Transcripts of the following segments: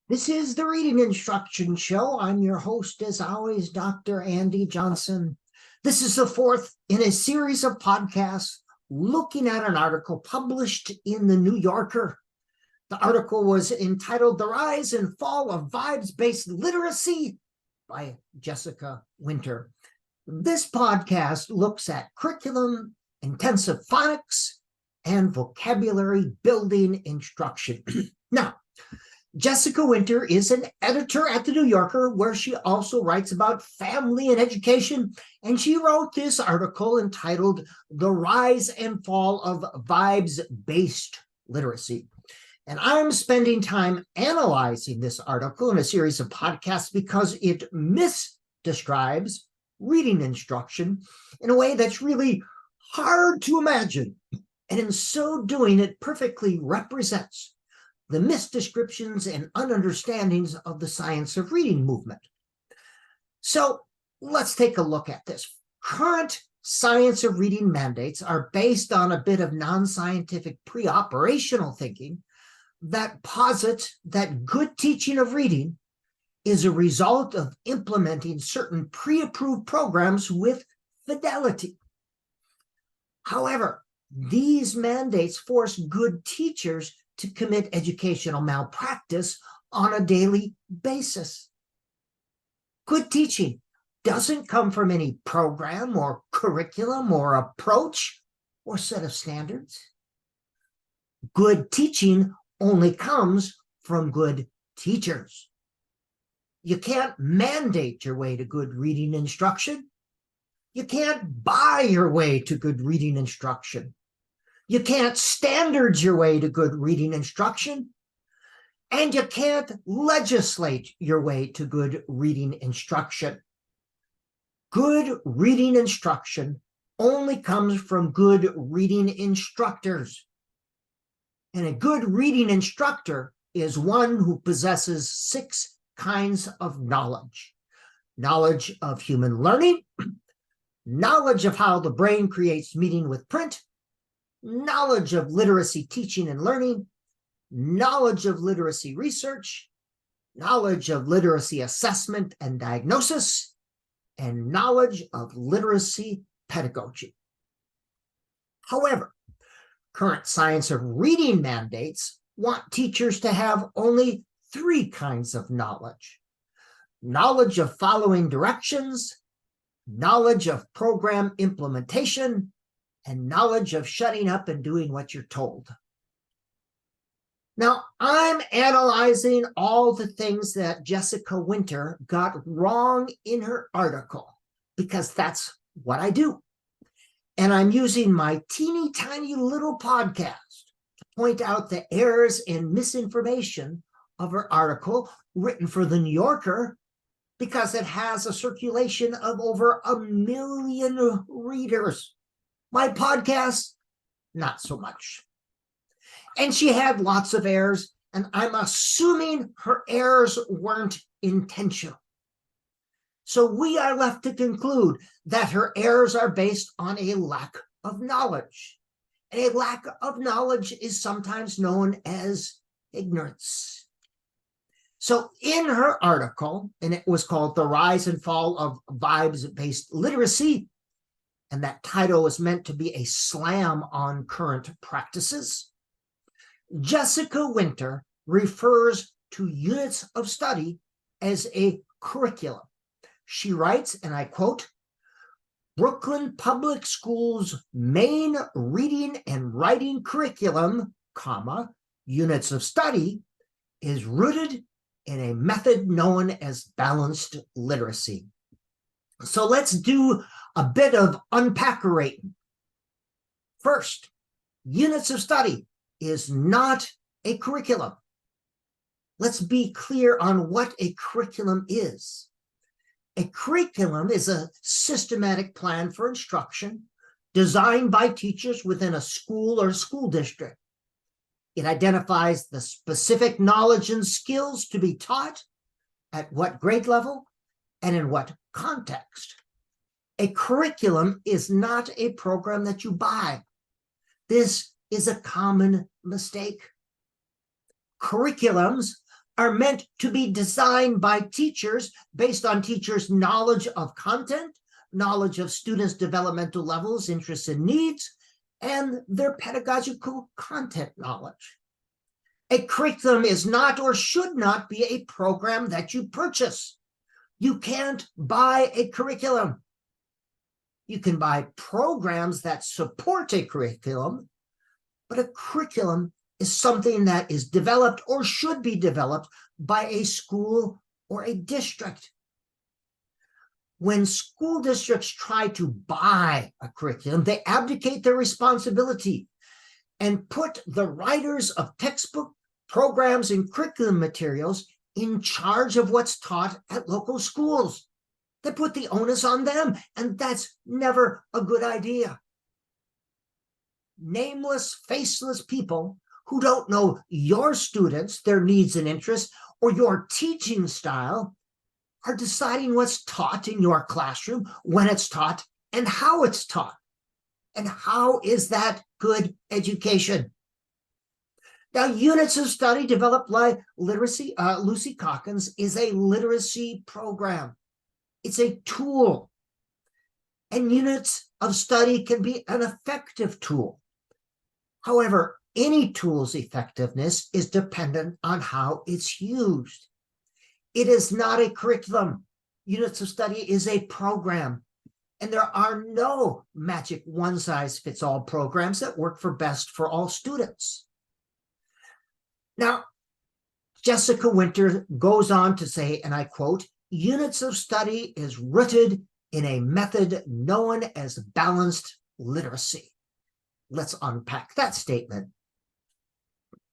This is the Reading Instruction Show. I'm your host, as always, Dr. Andy Johnson. This is the fourth in a series of podcasts looking at an article published in the New Yorker. The article was entitled The Rise and Fall of Vibes-Based Literacy by Jessica Winter. This podcast looks at curriculum, intensive phonics, and vocabulary building instruction. Now, Jessica Winter is an editor at the New Yorker, where she also writes about family and education, and she wrote this article entitled The Rise and Fall of Vibes-Based Literacy. And I'm spending time analyzing this article in a series of podcasts because it misdescribes reading instruction in a way that's really hard to imagine. And in so doing, it perfectly represents the misdescriptions and ununderstandings of the science of reading movement. So let's take a look at this. Current science of reading mandates are based on a bit of non-scientific preoperational thinking that posits that good teaching of reading is a result of implementing certain pre-approved programs with fidelity. However, these mandates force good teachers to commit educational malpractice on a daily basis. Good teaching doesn't come from any program or curriculum or approach or set of standards. Good teaching only comes from good teachers. You can't mandate your way to good reading instruction. You can't buy your way to good reading instruction. You can't standards your way to good reading instruction, and you can't legislate your way to good reading instruction. Good reading instruction only comes from good reading instructors. And a good reading instructor is one who possesses 6 kinds of knowledge. Knowledge of human learning, knowledge of how the brain creates meaning with print, knowledge of literacy teaching and learning, knowledge of literacy research, knowledge of literacy assessment and diagnosis, and knowledge of literacy pedagogy. However, current science of reading mandates want teachers to have only 3 kinds of knowledge: knowledge of following directions, knowledge of program implementation, and knowledge of shutting up and doing what you're told. Now, I'm analyzing all the things that Jessica Winter got wrong in her article, because that's what I do. And I'm using my teeny tiny little podcast to point out the errors and misinformation of her article written for the New Yorker, because it has a circulation of over 1 million readers. My podcast, not so much. And she had lots of errors, and I'm assuming her errors weren't intentional. So we are left to conclude that her errors are based on a lack of knowledge. And a lack of knowledge is sometimes known as ignorance. So in her article, and it was called The Rise and Fall of Vibes-Based Literacy, and that title is meant to be a slam on current practices, Jessica Winter refers to units of study as a curriculum. She writes, and I quote, "Brooklyn Public Schools' main reading and writing curriculum, units of study, is rooted in a method known as balanced literacy." So let's do a bit of unpackerating. First, units of study is not a curriculum. Let's be clear on what a curriculum is. A curriculum is a systematic plan for instruction designed by teachers within a school or school district. It identifies the specific knowledge and skills to be taught, at what grade level, and in what context. A curriculum is not a program that you buy. This is a common mistake. Curriculums are meant to be designed by teachers based on teachers' knowledge of content, knowledge of students' developmental levels, interests, and needs, and their pedagogical content knowledge. A curriculum is not or should not be a program that you purchase. You can't buy a curriculum. You can buy programs that support a curriculum, but a curriculum is something that is developed or should be developed by a school or a district. When school districts try to buy a curriculum, they abdicate their responsibility and put the writers of textbook, programs, and curriculum materials in charge of what's taught at local schools. They put the onus on them, and that's never a good idea. Nameless, faceless people who don't know your students, their needs and interests, or your teaching style are deciding what's taught in your classroom, when it's taught, and how it's taught. And how is that good education? Now, units of study developed by Lucy Calkins is a literacy program. It's a tool. And units of study can be an effective tool. However, any tool's effectiveness is dependent on how it's used. It is not a curriculum. Units of study is a program. And there are no magic one-size-fits-all programs that work best for all students. Now, Jessica Winter goes on to say, and I quote, "Units of study is rooted in a method known as balanced literacy." Let's unpack that statement.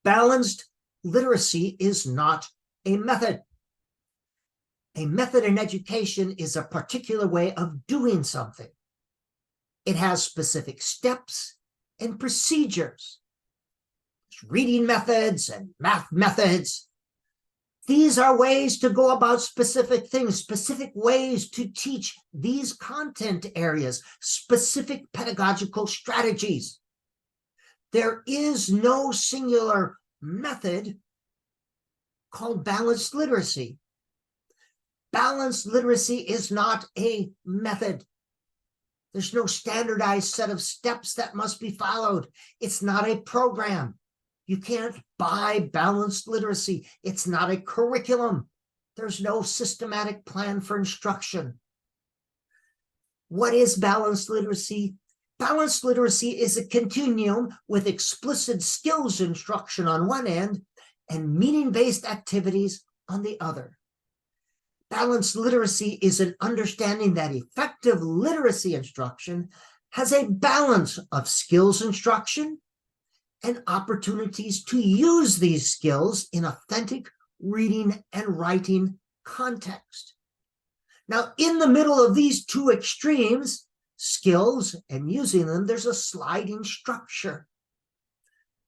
Balanced literacy is not a method. A method in education is a particular way of doing something. It has specific steps and procedures. There's reading methods and math methods. These are ways to go about specific things, specific ways to teach these content areas, specific pedagogical strategies. There is no singular method called balanced literacy. Balanced literacy is not a method. There's no standardized set of steps that must be followed. It's not a program. You can't buy balanced literacy. It's not a curriculum. There's no systematic plan for instruction. What is balanced literacy? Balanced literacy is a continuum with explicit skills instruction on one end and meaning-based activities on the other. Balanced literacy is an understanding that effective literacy instruction has a balance of skills instruction and opportunities to use these skills in authentic reading and writing context. Now, in the middle of these two extremes, skills and using them, there's a sliding structure.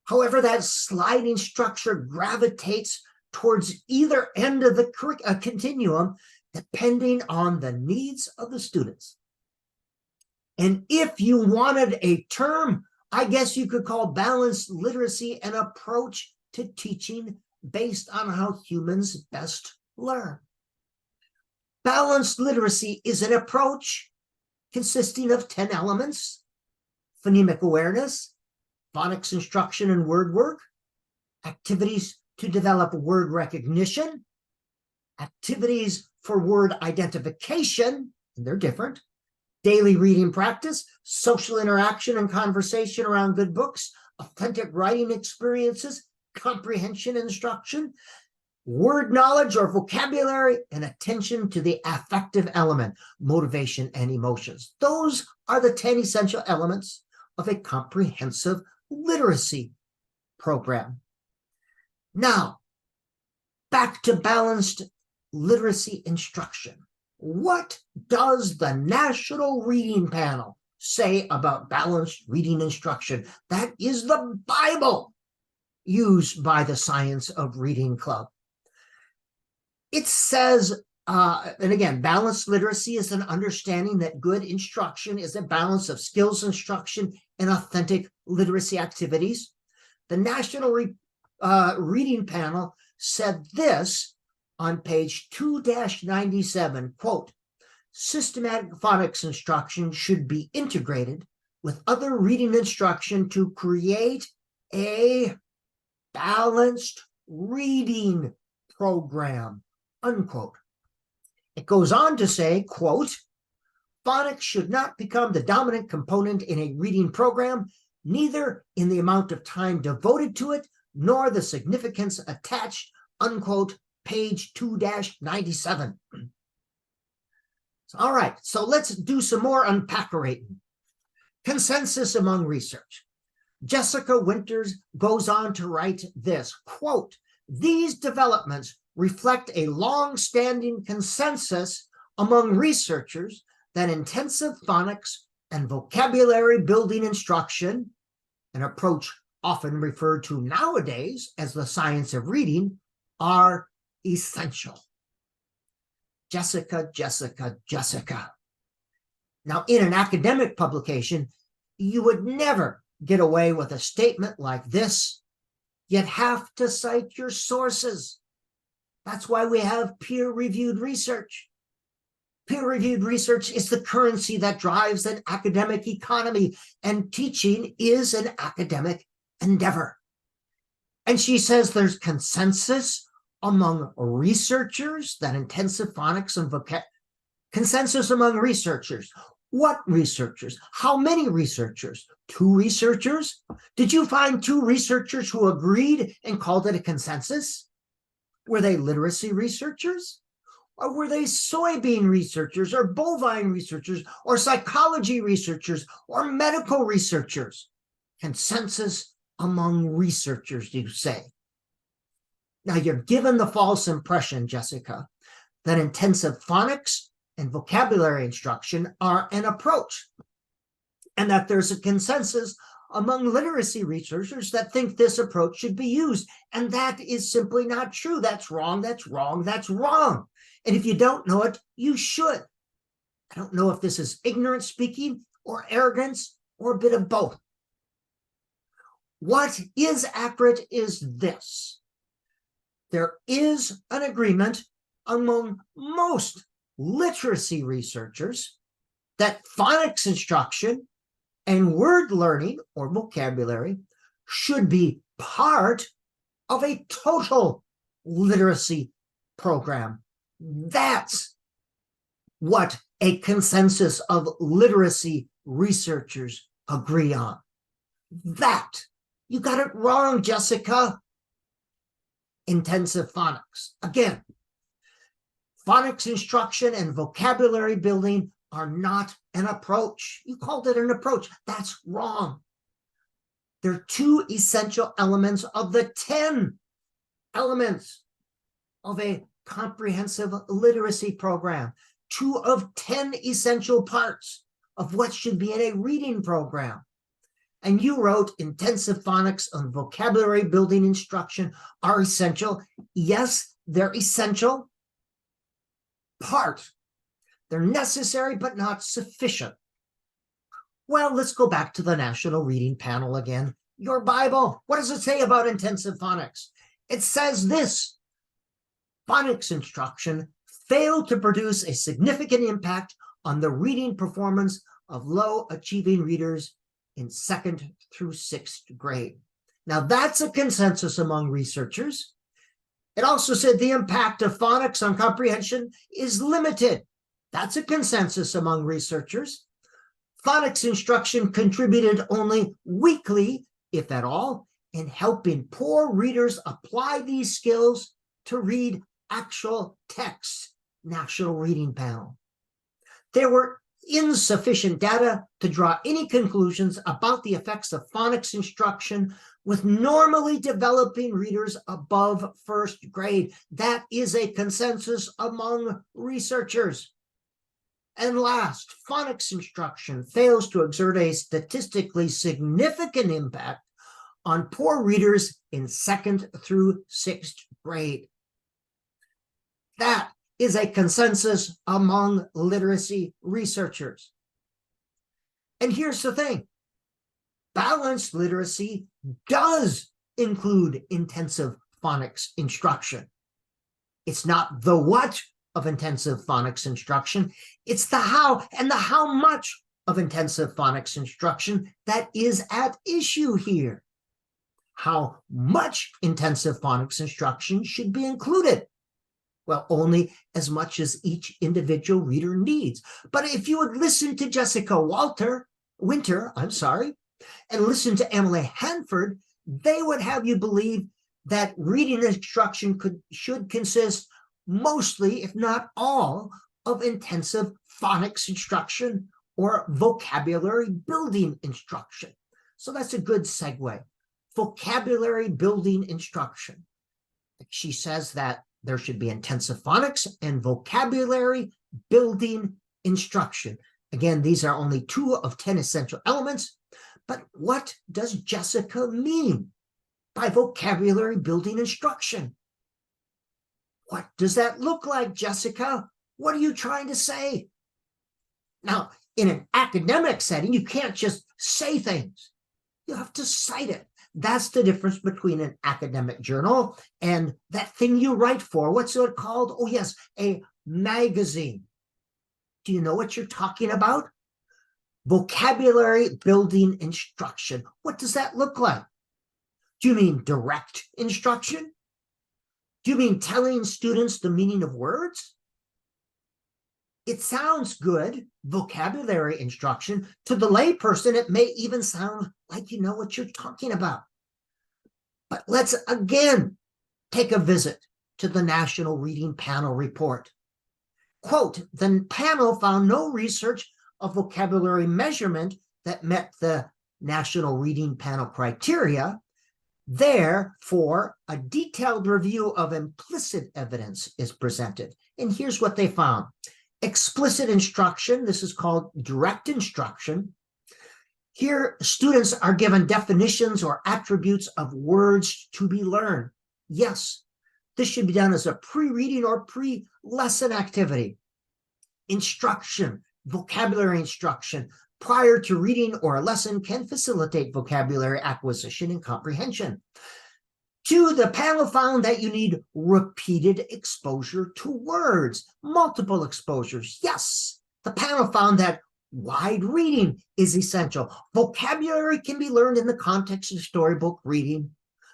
However, that sliding structure gravitates towards either end of the continuum, depending on the needs of the students. And if you wanted a term, I guess you could call balanced literacy an approach to teaching based on how humans best learn. Balanced literacy is an approach consisting of 10 elements: phonemic awareness, phonics instruction and word work, activities to develop word recognition, activities for word identification, and they're different, daily reading practice, social interaction and conversation around good books, authentic writing experiences, comprehension instruction, word knowledge or vocabulary, and attention to the affective element, motivation and emotions. Those are the 10 essential elements of a comprehensive literacy program. Now, back to balanced literacy instruction. What does the National Reading Panel say about balanced reading instruction? That is the Bible used by the Science of Reading Club. It says, and again, balanced literacy is an understanding that good instruction is a balance of skills instruction and authentic literacy activities. The National Reading Panel said this on page 2-97, quote, systematic phonics instruction should be integrated with other reading instruction to create a balanced reading program, unquote. It goes on to say, quote, phonics should not become the dominant component in a reading program, neither in the amount of time devoted to it, nor the significance attached, unquote, page 2-97. All right, so let's do some more unpackerating. Consensus among research. Jessica Winters goes on to write this, quote, these developments reflect a long-standing consensus among researchers that intensive phonics and vocabulary building instruction, an approach often referred to nowadays as the science of reading, are essential. Jessica, Jessica, Jessica. Now, in an academic publication, you would never get away with a statement like this. You'd have to cite your sources. That's why we have peer-reviewed research. Peer-reviewed research is the currency that drives an academic economy, and teaching is an academic endeavor. And she says there's consensus among researchers that intensive phonics and consensus among researchers. What researchers? How many researchers? 2 researchers? Did you find 2 researchers who agreed and called it a consensus? Were they literacy researchers? Or were they soybean researchers, or bovine researchers, or psychology researchers, or medical researchers? Consensus among researchers, you say. Now, you're given the false impression, Jessica, that intensive phonics and vocabulary instruction are an approach, and that there's a consensus among literacy researchers that think this approach should be used. And that is simply not true. That's wrong, that's wrong, that's wrong. And if you don't know it, you should. I don't know if this is ignorance speaking or arrogance or a bit of both. What is accurate is this. There is an agreement among most literacy researchers that phonics instruction and word learning or vocabulary should be part of a total literacy program. That's what a consensus of literacy researchers agree on. That, you got it wrong, Jessica. Intensive phonics. Again, phonics instruction and vocabulary building are not an approach. You called it an approach. That's wrong. They're 2 essential elements of the 10 elements of a comprehensive literacy program. 2 of 10 essential parts of what should be in a reading program. And you wrote intensive phonics and vocabulary building instruction are essential. Yes, they're essential. Part. They're necessary, but not sufficient. Well, let's go back to the National Reading Panel again. Your Bible, what does it say about intensive phonics? It says this: phonics instruction failed to produce a significant impact on the reading performance of low-achieving readers in 2nd through 6th grade. Now, that's a consensus among researchers. It also said the impact of phonics on comprehension is limited. That's a consensus among researchers. Phonics instruction contributed only weakly, if at all, in helping poor readers apply these skills to read actual texts. National Reading Panel. There were insufficient data to draw any conclusions about the effects of phonics instruction with normally developing readers above 1st grade. That is a consensus among researchers. And last, phonics instruction fails to exert a statistically significant impact on poor readers in 2nd through 6th grade. That is a consensus among literacy researchers. And here's the thing. Balanced literacy does include intensive phonics instruction. It's not the what of intensive phonics instruction. It's the how and the how much of intensive phonics instruction that is at issue here. How much intensive phonics instruction should be included? Well, only as much as each individual reader needs. But if you would listen to Jessica Winter, and listen to Emily Hanford, they would have you believe that reading instruction should consist mostly, if not all, of intensive phonics instruction or vocabulary building instruction. So that's a good segue. Vocabulary building instruction. She says that there should be intensive phonics and vocabulary building instruction. Again, these are only 2 of 10 essential elements. But what does Jessica mean by vocabulary building instruction? What does that look like, Jessica? What are you trying to say? Now, in an academic setting, you can't just say things. You have to cite it. That's the difference between an academic journal and that thing you write for. What's it called? Oh, yes, a magazine. Do you know what you're talking about? Vocabulary building instruction. What does that look like? Do you mean direct instruction? Do you mean telling students the meaning of words? It sounds good, vocabulary instruction. To the layperson, it may even sound like you know what you're talking about. But let's again take a visit to the National Reading Panel report. Quote, the panel found no research of vocabulary measurement that met the National Reading Panel criteria. Therefore, a detailed review of implicit evidence is presented. And here's what they found. Explicit instruction, this is called direct instruction. Here, students are given definitions or attributes of words to be learned. Yes, this should be done as a pre-reading or pre-lesson activity. Instruction, vocabulary instruction, prior to reading or a lesson can facilitate vocabulary acquisition and comprehension. 2, the panel found that you need repeated exposure to words, multiple exposures. Yes, the panel found that wide reading is essential. Vocabulary can be learned in the context of storybook reading.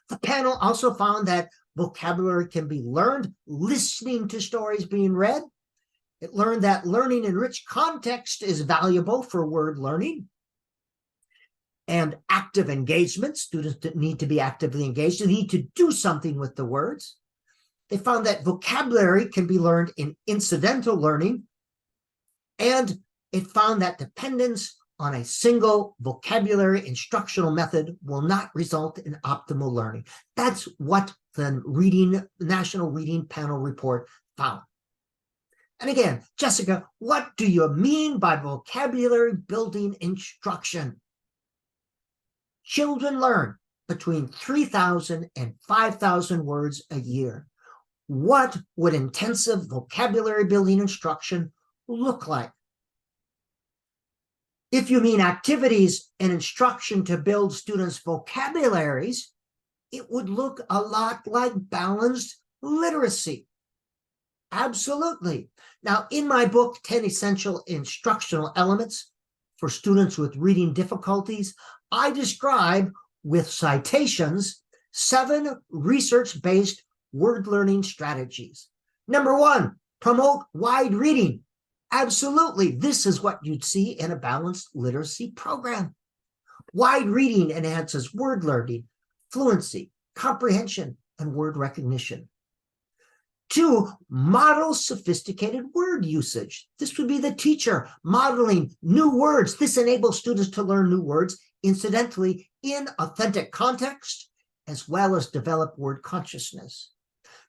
The panel also found that vocabulary can be learned listening to stories being read. It learned that learning in rich context is valuable for word learning. And active engagement, students that need to be actively engaged, they need to do something with the words. They found that vocabulary can be learned in incidental learning. And it found that dependence on a single vocabulary instructional method will not result in optimal learning. That's what the National Reading Panel report found. And again, Jessica, what do you mean by vocabulary building instruction? Children learn between 3,000 and 5,000 words a year. What would intensive vocabulary building instruction look like? If you mean activities and instruction to build students' vocabularies, it would look a lot like balanced literacy. Absolutely. Now, in my book, 10 Essential Instructional Elements for Students with Reading Difficulties, I describe with citations 7 research-based word learning strategies. Number 1, promote wide reading. Absolutely, this is what you'd see in a balanced literacy program. Wide reading enhances word learning, fluency, comprehension, and word recognition. 2, model sophisticated word usage. This would be the teacher modeling new words. This enables students to learn new words incidentally in authentic context, as well as develop word consciousness.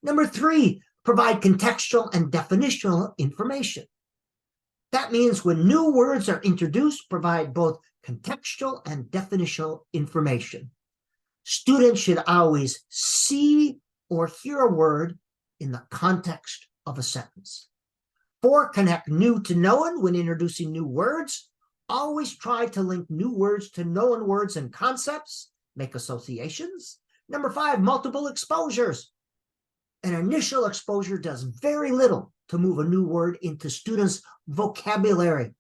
Number 3, provide contextual and definitional information. That means when new words are introduced, provide both contextual and definitional information. Students should always see or hear a word in the context of a sentence. 4, connect new to known when introducing new words. Always try to link new words to known words and concepts. Make associations. Number 5, multiple exposures. An initial exposure does very little to move a new word into students' vocabulary.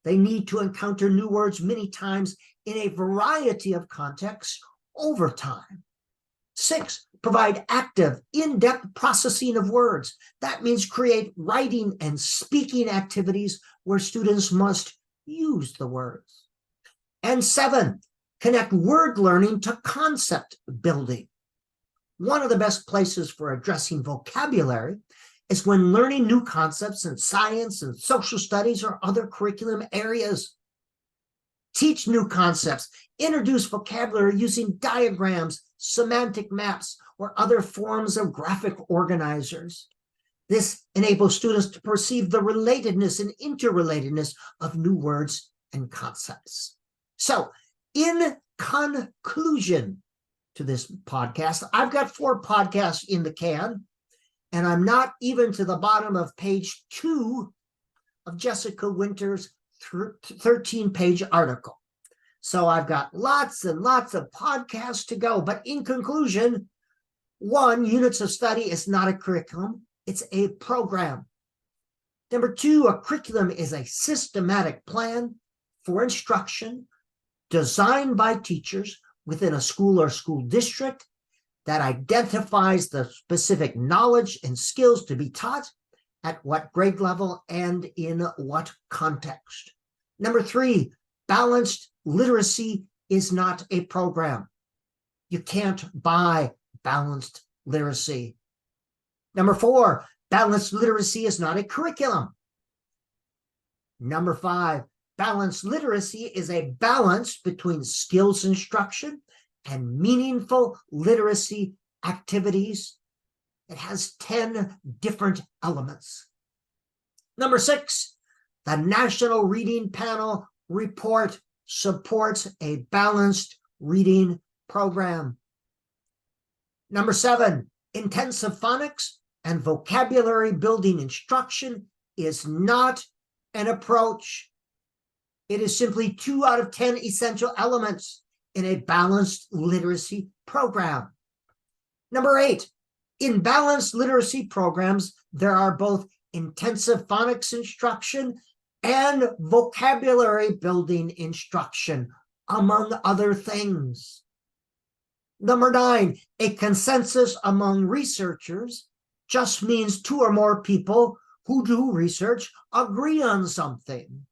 They need to encounter new words many times in a variety of contexts over time. 6, provide active, in-depth processing of words. That means create writing and speaking activities where students must use the words. And 7, connect word learning to concept building. One of the best places for addressing vocabulary is when learning new concepts in science and social studies or other curriculum areas. Teach new concepts, introduce vocabulary using diagrams, semantic maps, or other forms of graphic organizers. This enables students to perceive the relatedness and interrelatedness of new words and concepts. So, in conclusion to this podcast, I've got 4 podcasts in the can, and I'm not even to the bottom of page 2 of Jessica Winter's 13-page article. So I've got lots and lots of podcasts to go. But in conclusion, 1, units of study is not a curriculum. It's a program. Number 2, a curriculum is a systematic plan for instruction designed by teachers within a school or school district that identifies the specific knowledge and skills to be taught at what grade level and in what context. Number 3, balanced literacy is not a program. You can't buy balanced literacy. Number 4, balanced literacy is not a curriculum. Number 5, balanced literacy is a balance between skills instruction and meaningful literacy activities. It has 10 different elements. Number 6, the National Reading Panel report supports a balanced reading program. Number 7, intensive phonics and vocabulary building instruction is not an approach. It is simply 2 out of 10 essential elements in a balanced literacy program. Number 8, in balanced literacy programs, there are both intensive phonics instruction and vocabulary building instruction, among other things. Number 9, a consensus among researchers just means 2 or more people who do research agree on something.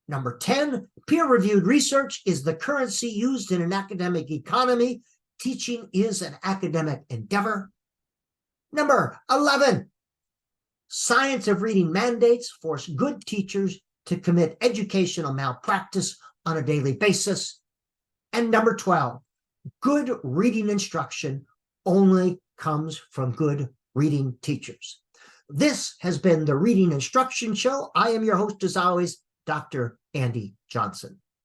Number 10, peer-reviewed research is the currency used in an academic economy. Teaching is an academic endeavor. Number 11, science of reading mandates force good teachers to commit educational malpractice on a daily basis. And number 12, good reading instruction only comes from good reading teachers. This has been the Reading Instruction Show. I am your host, as always, Dr. Andy Johnson.